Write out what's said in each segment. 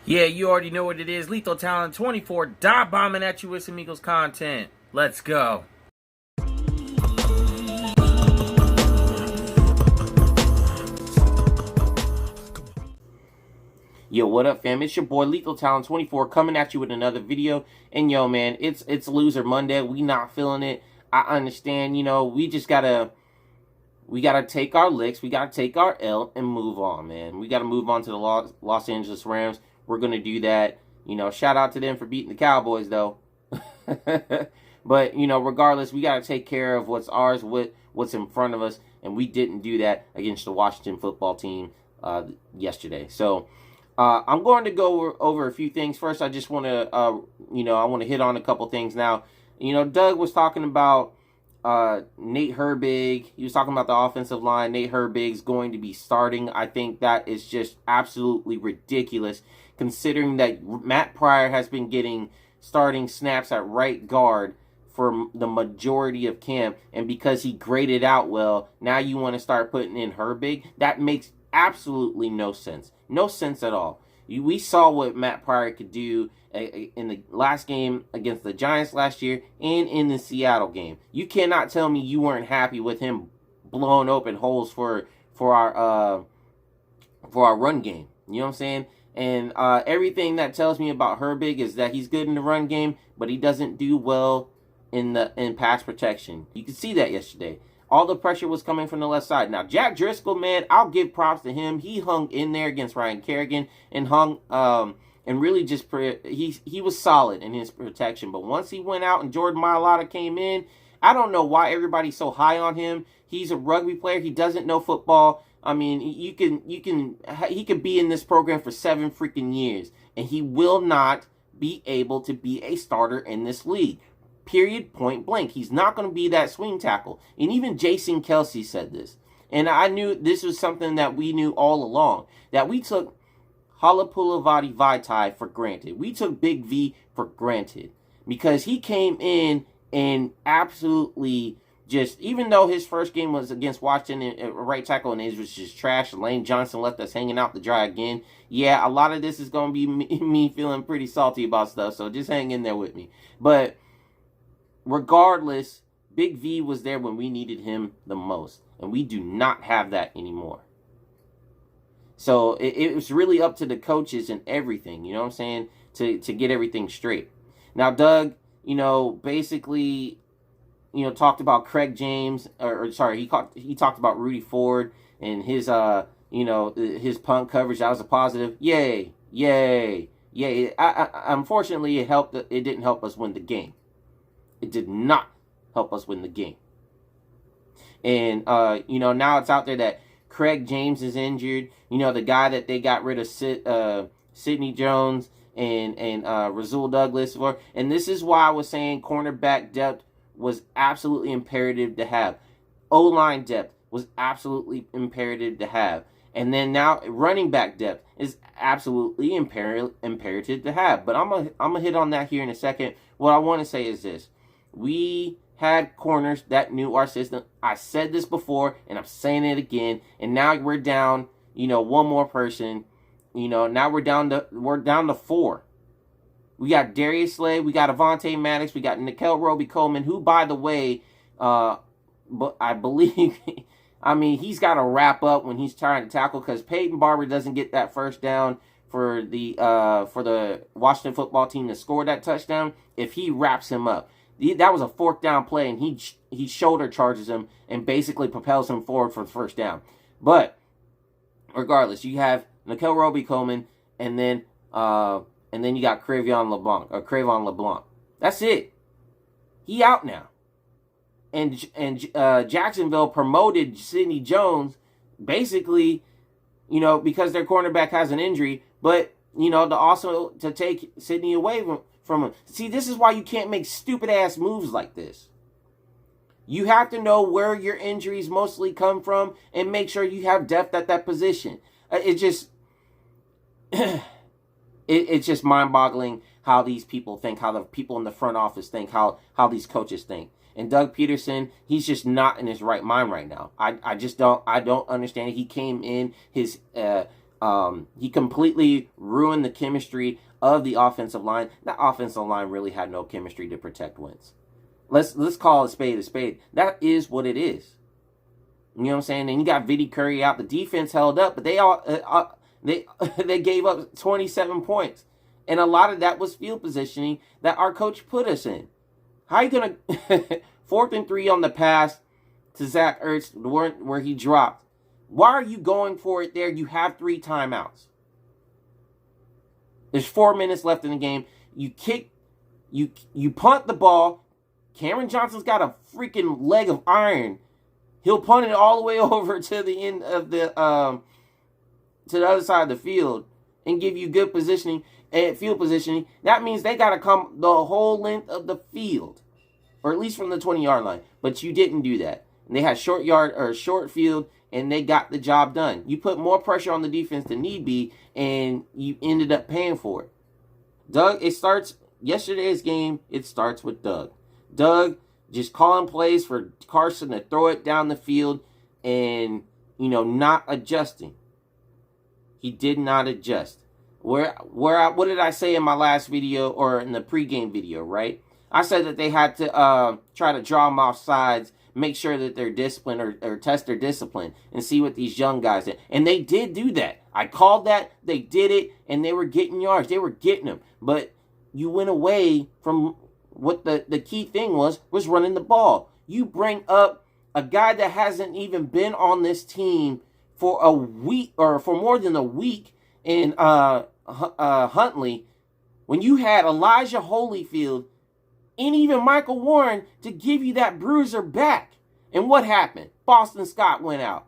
Yeah, you already know what it is. Lethal Talent 24, dive bombing at you with some Eagles content. Let's go. Yo, what up, fam? It's your boy Lethal Talent 24 coming at you with another video. And yo, man, it's Loser Monday. We not feeling it. I understand. We just gotta take our licks. We gotta take our L and move on, man. We gotta move on to the Los Angeles Rams. We're gonna do that. Shout out to them for beating the Cowboys, though. But regardless, we gotta take care of what's ours, what's in front of us, and we didn't do that against the Washington football team yesterday. So. I'm going to go over a few things. First, I just want to, I want to hit on a couple things now. Doug was talking about Nate Herbig. He was talking about the offensive line. Nate Herbig's going to be starting. I think that is just absolutely ridiculous, considering that Matt Pryor has been getting starting snaps at right guard for the majority of camp, and because he graded out well, now you want to start putting in Herbig? That makes absolutely no sense. No sense at all. We saw what Matt Pryor could do in the last game against the Giants last year and in the Seattle game. You cannot tell me you weren't happy with him blowing open holes for our run game. You know what I'm saying? And everything that tells me about Herbig is that he's good in the run game, but he doesn't do well in pass protection. You could see that yesterday. All the pressure was coming from the left side. Now, Jack Driscoll, man, I'll give props to him. He hung in there against Ryan Kerrigan and and really just he was solid in his protection. But once he went out and Jordan Mailata came in, I don't know why everybody's so high on him. He's a rugby player. He doesn't know football. I mean, he could be in this program for 7 freaking years, and he will not be able to be a starter in this league. Period, point blank. He's not going to be that swing tackle. And even Jason Kelsey said this. And I knew this was something that we knew all along. That we took Halapoulivaati Vaitai for granted. We took Big V for granted. Because he came in and absolutely just, even though his first game was against Washington, right tackle, and it was just trash. Lane Johnson left us hanging out to dry again. Yeah, a lot of this is going to be me feeling pretty salty about stuff. So just hang in there with me. But regardless, Big V was there when we needed him the most. And we do not have that anymore. So it was really up to the coaches and everything, you know what I'm saying, to get everything straight. Now, Doug, basically, talked about Craig James, he talked about Rudy Ford and his, his punt coverage. That was a positive. Yay. Unfortunately, it didn't help us win the game. It did not help us win the game. And, now it's out there that Craig James is injured. The guy that they got rid of, Sidney Jones and Rasul Douglas for. And this is why I was saying cornerback depth was absolutely imperative to have. O-line depth was absolutely imperative to have. And then now running back depth is absolutely imperative to have. But I'm gonna hit on that here in a second. What I want to say is this. We had corners that knew our system. I said this before, and I'm saying it again. And now we're down, one more person. Now we're down to 4. We got Darius Slay, we got Avonte Maddox, we got Nikel Roby-Coleman, who, by the way, but I believe, he's got to wrap up when he's trying to tackle, because Peyton Barber doesn't get that first down for the Washington football team to score that touchdown if he wraps him up. That was a 4th down play, and he shoulder charges him and basically propels him forward for the first down. But regardless, you have Nikel Roby-Coleman, and then you got Cravon LeBlanc. That's it. He out now. And Jacksonville promoted Sidney Jones basically, because their cornerback has an injury, but to take Sidney away from him. See, this is why you can't make stupid ass moves like this. You have to know where your injuries mostly come from and make sure you have depth at that position. It's just mind-boggling how these people think, how the people in the front office think, how these coaches think. And Doug Pederson, he's just not in his right mind right now. I don't understand it. He came in, his He completely ruined the chemistry of the offensive line. That offensive line really had no chemistry to protect Wentz. Let's call a spade a spade. That is what it is. You know what I'm saying? And you got Vinny Curry out. The defense held up, but they gave up 27 points. And a lot of that was field positioning that our coach put us in. How you going to 4th and 3 on the pass to Zach Ertz where he dropped? Why are you going for it there? You have 3 timeouts. There's 4 minutes left in the game. You punt the ball. Cameron Johnson's got a freaking leg of iron. He'll punt it all the way over to the end of the to the other side of the field and give you good positioning and field positioning. That means they got to come the whole length of the field, or at least from the 20-yard line. But you didn't do that. And they had short field, and they got the job done. You put more pressure on the defense than need be, and you ended up paying for it. Doug, yesterday's game, it starts with Doug. Doug just calling plays for Carson to throw it down the field and, not adjusting. He did not adjust. What did I say in my last video or in the pregame video, right? I said that they had to try to draw them off sides, make sure that they're disciplined or test their discipline and see what these young guys did. And they did do that. I called that. They did it, and they were getting yards. They were getting them. But you went away from what the key thing was running the ball. You bring up a guy that hasn't even been on this team for a week or for more than a week in Huntley, when you had Elijah Holyfield and even Michael Warren to give you that bruiser back. And what happened? Boston Scott went out.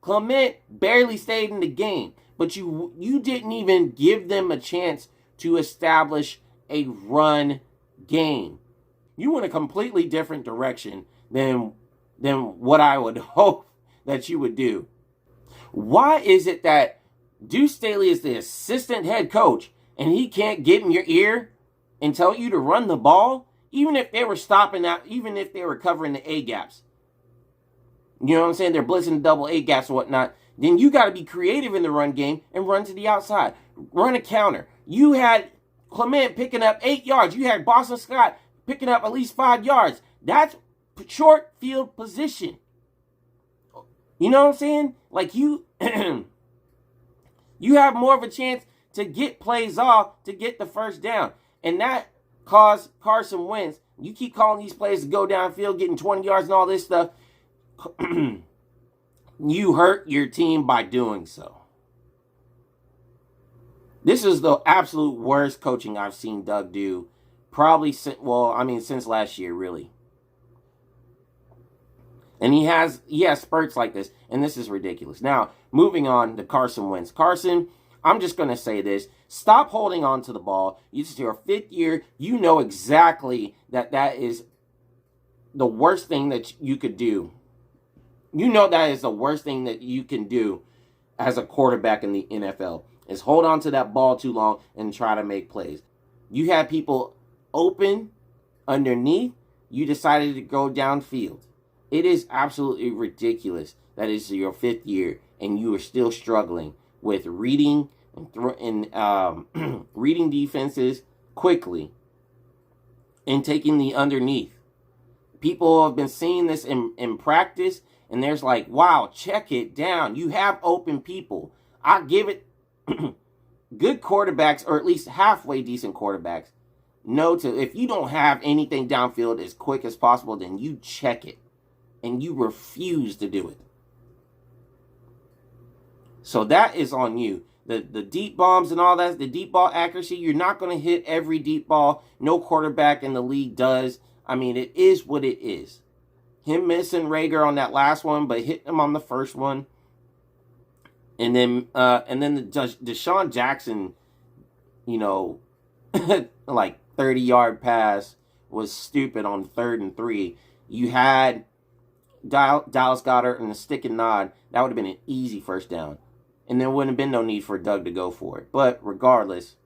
Clement barely stayed in the game, but you didn't even give them a chance to establish a run game. You went a completely different direction than what I would hope that you would do. Why is it that Deuce Staley is the assistant head coach and he can't get in your ear and tell you to run the ball, even if they were stopping out, even if they were covering the A gaps? You know what I'm saying? They're blitzing the double A gaps and whatnot. Then you got to be creative in the run game and run to the outside. Run a counter. You had Clement picking up 8 yards. You had Boston Scott picking up at least 5 yards. That's short field position. You know what I'm saying? Like you have more of a chance to get plays off to get the first down. And that caused Carson Wentz. You keep calling these plays to go downfield, getting 20 yards and all this stuff. You hurt your team by doing so. This is the absolute worst coaching I've seen Doug do. Probably, since last year, really. And he has spurts like this, and this is ridiculous. Now, moving on to Carson Wentz. Carson, I'm just going to say this. Stop holding on to the ball. This is your 5th year. You know exactly that is the worst thing that you could do. You know that is the worst thing that you can do as a quarterback in the NFL, is hold on to that ball too long and try to make plays. You had people open underneath. You decided to go downfield. It is absolutely ridiculous that it's your 5th year and you are still struggling with reading and reading defenses quickly and taking the underneath. People have been seeing this in practice, and there's like, wow, check it down. You have open people. I give it good quarterbacks, or at least halfway decent quarterbacks, know to, if you don't have anything downfield as quick as possible, then you check it. And you refuse to do it. So that is on you. The deep bombs and all that, the deep ball accuracy, you're not going to hit every deep ball. No quarterback in the league does. I mean, it is what it is. Him missing Rager on that last one, but hitting him on the first one. And then the Deshaun Jackson, like 30-yard pass was stupid on 3rd and 3. You had Dallas Goedert and the stick and nod. That would have been an easy first down. And there wouldn't have been no need for Doug to go for it. But regardless,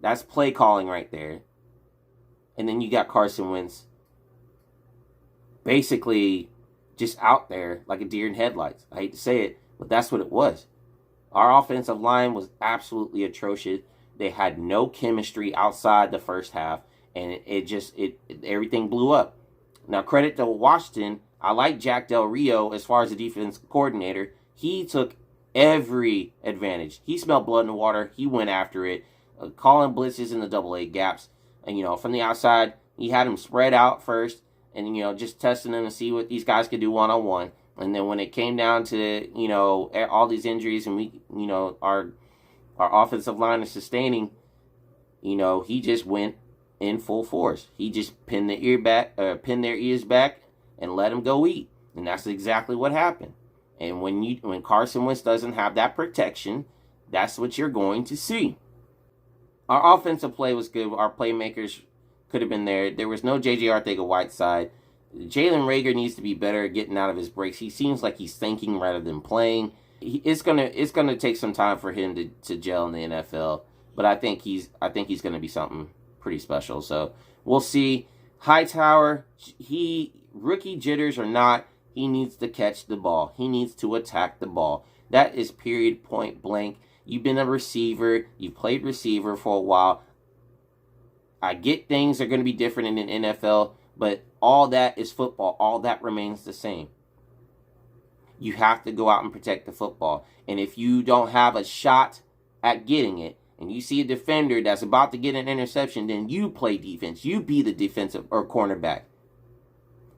that's play calling right there. And then you got Carson Wentz basically just out there like a deer in headlights. I hate to say it, but that's what it was. Our offensive line was absolutely atrocious. They had no chemistry outside the first half, and everything blew up. Now, credit to Washington. I like Jack Del Rio as far as the defense coordinator. He took every advantage. He smelled blood in the water. He went after it, calling blitzes in the AA gaps. And, from the outside, he had them spread out first and, just testing them to see what these guys could do one-on-one. And then when it came down to, all these injuries and our offensive line is sustaining, he just went in full force. He just pinned their ears back and let them go eat. And that's exactly what happened. And when Carson Wentz doesn't have that protection, that's what you're going to see. Our offensive play was good. Our playmakers could have been there. There was no J.J. Arcega-Whiteside. Jalen Reagor needs to be better at getting out of his breaks. He seems like he's thinking rather than playing. It's gonna take some time for him to gel in the NFL. But I think he's gonna be something pretty special. So we'll see. Hightower, rookie jitters or not, he needs to catch the ball. He needs to attack the ball. That is period, point blank. You've been a receiver. You've played receiver for a while. I get things are going to be different in the NFL, but all that is football. All that remains the same. You have to go out and protect the football. And if you don't have a shot at getting it, and you see a defender that's about to get an interception, then you play defense. You be the defensive or cornerback.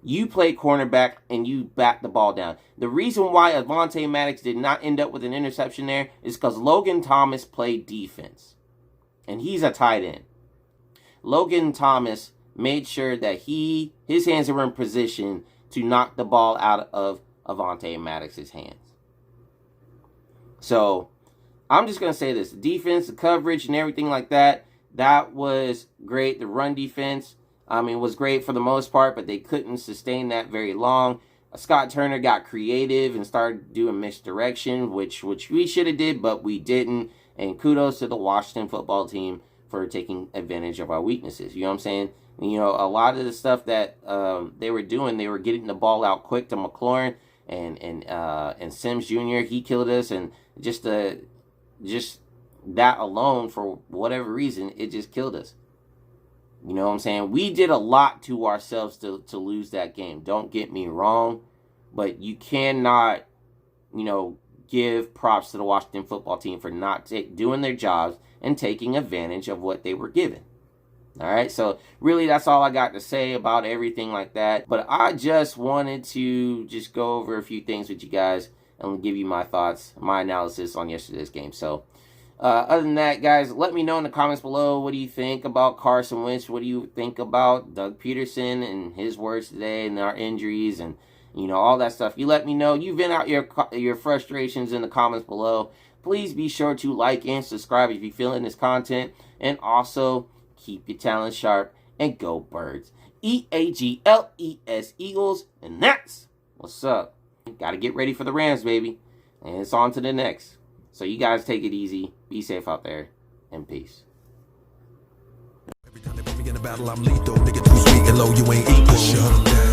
You play cornerback and you bat the ball down. The reason why Avonte Maddox did not end up with an interception there is because Logan Thomas played defense. And he's a tight end. Logan Thomas made sure that his hands were in position to knock the ball out of Avonte Maddox's hands. So, I'm just going to say this. The defense, the coverage, and everything like that, that was great. The run defense, was great for the most part, but they couldn't sustain that very long. Scott Turner got creative and started doing misdirection, which we should have did, but we didn't. And kudos to the Washington football team for taking advantage of our weaknesses. You know what I'm saying? And, a lot of the stuff that they were doing, they were getting the ball out quick to McLaurin and Sims Jr. He killed us, and just that alone, for whatever reason, it just killed us. You know what I'm saying? We did a lot to ourselves to lose that game. Don't get me wrong. But you cannot, give props to the Washington football team for not doing their jobs and taking advantage of what they were given. All right? So, really, that's all I got to say about everything like that. But I just wanted to just go over a few things with you guys and give you my thoughts, my analysis on yesterday's game. So, other than that, guys, let me know in the comments below, what do you think about Carson Wentz? What do you think about Doug Pederson and his words today and our injuries and, all that stuff? You let me know. You vent out your frustrations in the comments below. Please be sure to like and subscribe if you're feeling this content. And also, keep your talent sharp and go Birds. EAGLES, Eagles, and that's what's up. Got to get ready for the Rams, baby. And it's on to the next. So you guys take it easy. Be safe out there. And peace. Every time they put me in a battle, I'm lethal. Nigga too sweet and low, you ain't equal. Shut 'em down.